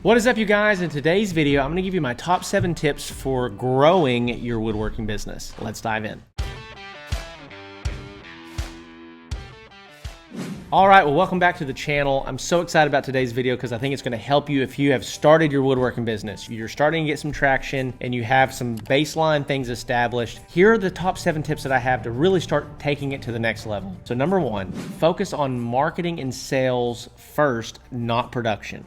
What is up, you guys? In today's video, I'm going to give you my top 7 tips for growing your woodworking business. Let's dive in. All right, well, welcome back to the channel. I'm so excited about today's video because I think it's going to help you if you have started your woodworking business. You're starting to get some traction and you have some baseline things established. Here are the top 7 tips that I have to really start taking it to the next level. So number 1, focus on marketing and sales first, not production.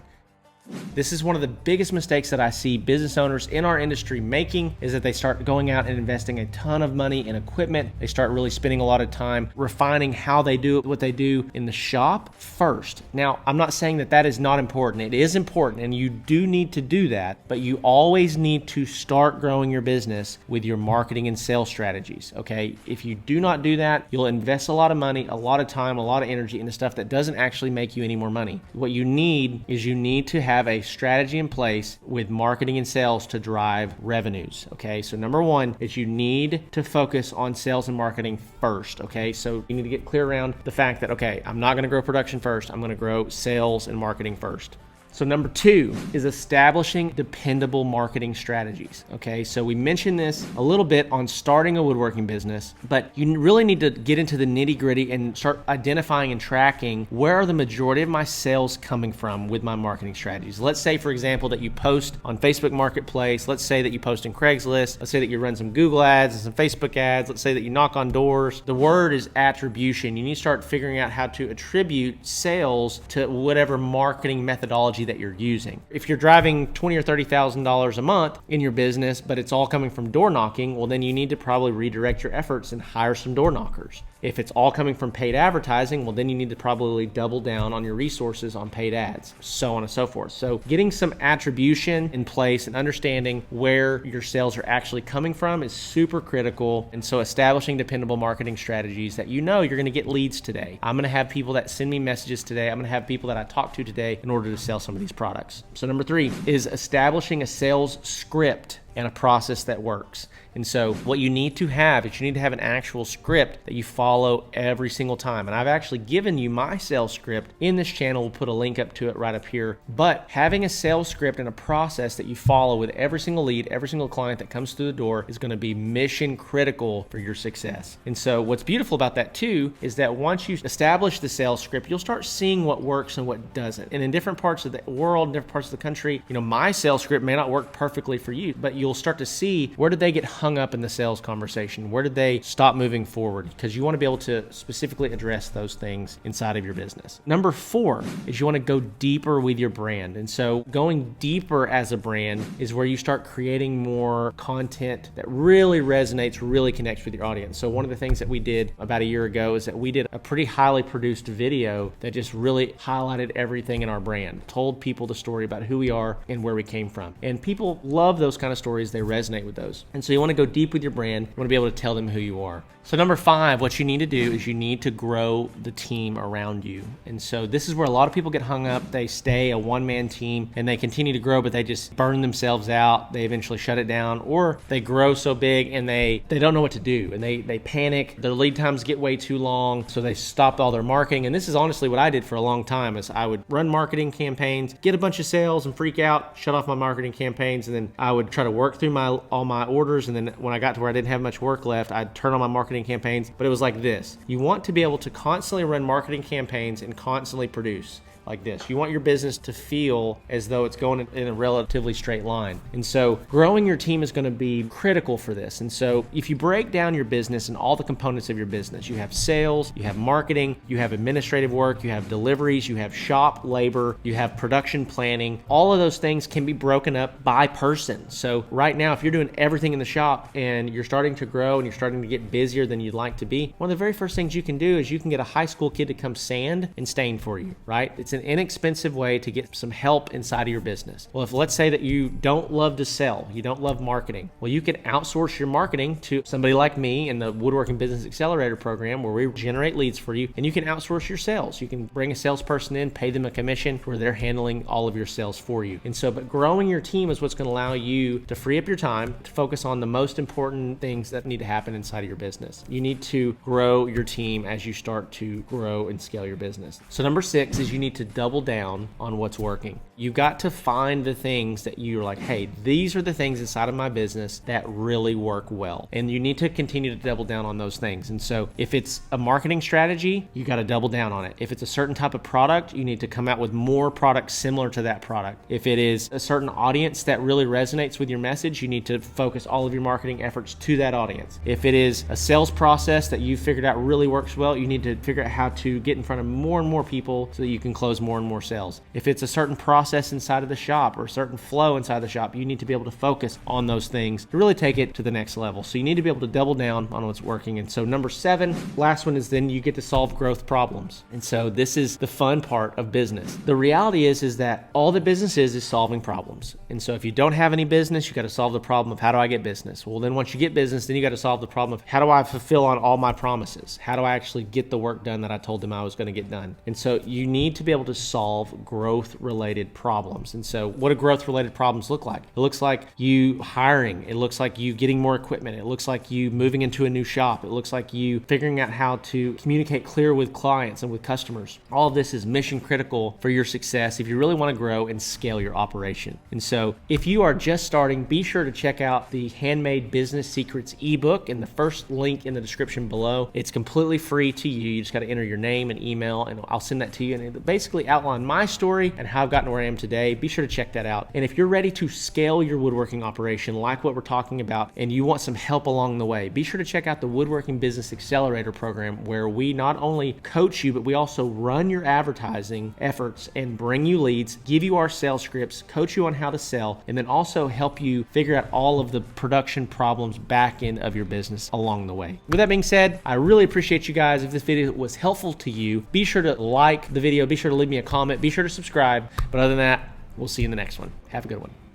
This is one of the biggest mistakes that I see business owners in our industry making, is that they start going out and investing a ton of money in equipment. They start really spending a lot of time refining how they do what they do in the shop first. Now, I'm not saying that that is not important. It is important and you do need to do that, but you always need to start growing your business with your marketing and sales strategies, okay? If you do not do that, you'll invest a lot of money, a lot of time, a lot of energy into stuff that doesn't actually make you any more money. What you need is you need to have a strategy in place with marketing and sales to drive revenues. Okay, so number 1 is you need to focus on sales and marketing first. Okay, so you need to get clear around the fact that, okay, I'm not going to grow production first, I'm going to grow sales and marketing first. So number 2 is establishing dependable marketing strategies. Okay, so we mentioned this a little bit on starting a woodworking business, but you really need to get into the nitty gritty and start identifying and tracking where are the majority of my sales coming from with my marketing strategies. Let's say, for example, that you post on Facebook Marketplace. Let's say that you post in Craigslist. Let's say that you run some Google ads and some Facebook ads. Let's say that you knock on doors. The word is attribution. You need to start figuring out how to attribute sales to whatever marketing methodology that you're using. If you're driving $20,000 or $30,000 a month in your business, but it's all coming from door knocking, well, then you need to probably redirect your efforts and hire some door knockers. If it's all coming from paid advertising, well, then you need to probably double down on your resources on paid ads, so on and so forth. So getting some attribution in place and understanding where your sales are actually coming from is super critical. And so establishing dependable marketing strategies that you know you're going to get leads today. I'm going to have people that send me messages today. I'm going to have people that I talk to today in order to sell some of these products. So number 3 is establishing a sales script and a process that works. And so what you need to have is you need to have an actual script that you follow every single time. And I've actually given you my sales script in this channel. We'll put a link up to it right up here. But having a sales script and a process that you follow with every single lead, every single client that comes through the door is going to be mission critical for your success. And so what's beautiful about that too is that once you establish the sales script, you'll start seeing what works and what doesn't. And in different parts of the world, different parts of the country, you know, my sales script may not work perfectly for you, but you'll start to see where did they get hung up in the sales conversation? Where did they stop moving forward? Because you want to be able to specifically address those things inside of your business. Number 4 is you want to go deeper with your brand. And so going deeper as a brand is where you start creating more content that really resonates, really connects with your audience. So one of the things that we did about a year ago is that we did a pretty highly produced video that just really highlighted everything in our brand, told people the story about who we are and where we came from. And people love those kind of stories. They resonate with those. And so you want to go deep with your brand. You want to be able to tell them who you are. So number 5, what you need to do is you need to grow the team around you. And so this is where a lot of people get hung up. They stay a one-man team and they continue to grow, but they just burn themselves out. They eventually shut it down, or they grow so big and they don't know what to do and they panic. Their lead times get way too long, so they stop all their marketing. And this is honestly what I did for a long time, is I would run marketing campaigns, get a bunch of sales and freak out, shut off my marketing campaigns, and then I would try to work through all my orders. And then when I got to where I didn't have much work left, I'd turn on my marketing campaigns. But it was like this. You want to be able to constantly run marketing campaigns and constantly produce like this. You want your business to feel as though it's going in a relatively straight line. And so growing your team is going to be critical for this. And so if you break down your business and all the components of your business, you have sales, you have marketing, you have administrative work, you have deliveries, you have shop labor, you have production planning. All of those things can be broken up by person. So right now, if you're doing everything in the shop and you're starting to grow and you're starting to get busier than you'd like to be, one of the very first things you can do is you can get a high school kid to come sand and stain for you, right? It's an inexpensive way to get some help inside of your business. Well, if let's say that you don't love to sell, you don't love marketing, well, you can outsource your marketing to somebody like me in the Woodworking Business Accelerator program, where we generate leads for you, and you can outsource your sales. You can bring a salesperson in, pay them a commission where they're handling all of your sales for you. And so, but growing your team is what's going to allow you to free up your time to focus on the most important things that need to happen inside of your business. You need to grow your team as you start to grow and scale your business. So number 6 is you need to double down on what's working. You've got to find the things that you're like, hey, these are the things inside of my business that really work well. And you need to continue to double down on those things. And so if it's a marketing strategy, you got to double down on it. If it's a certain type of product, you need to come out with more products similar to that product. If it is a certain audience that really resonates with your message, you need to focus all of your marketing efforts to that audience. If it is a sales process that you figured out really works well, you need to figure out how to get in front of more and more people so that you can close more and more sales. If it's a certain process inside of the shop or a certain flow inside the shop, you need to be able to focus on those things to really take it to the next level. So you need to be able to double down on what's working. And so number 7, last one, is then you get to solve growth problems. And so this is the fun part of business. The reality is that all that business is solving problems. And so if you don't have any business, you got to solve the problem of how do I get business? Well, then once you get business, then you got to solve the problem of how do I fulfill on all my promises? How do I actually get the work done that I told them I was going to get done? And so you need to be able to solve growth related problems. And so what do growth related problems look like? It looks like you hiring. It looks like you getting more equipment. It looks like you moving into a new shop. It looks like you figuring out how to communicate clear with clients and with customers. All of this is mission critical for your success if you really want to grow and scale your operation. And so if you are just starting, be sure to check out the Handmade Business Secrets ebook in the first link in the description below. It's completely free to you. You just got to enter your name and email, and I'll send that to you. And it basically outline my story and how I've gotten to where I am today. Be sure to check that out. And if you're ready to scale your woodworking operation like what we're talking about, and you want some help along the way, be sure to check out the Woodworking Business Accelerator program, where we not only coach you, but we also run your advertising efforts and bring you leads, give you our sales scripts, coach you on how to sell, and then also help you figure out all of the production problems back end of your business along the way. With that being said, I really appreciate you guys. If this video was helpful to you, be sure to like the video, be sure to leave me a comment, be sure to subscribe. But other than that, we'll see you in the next one. Have a good one.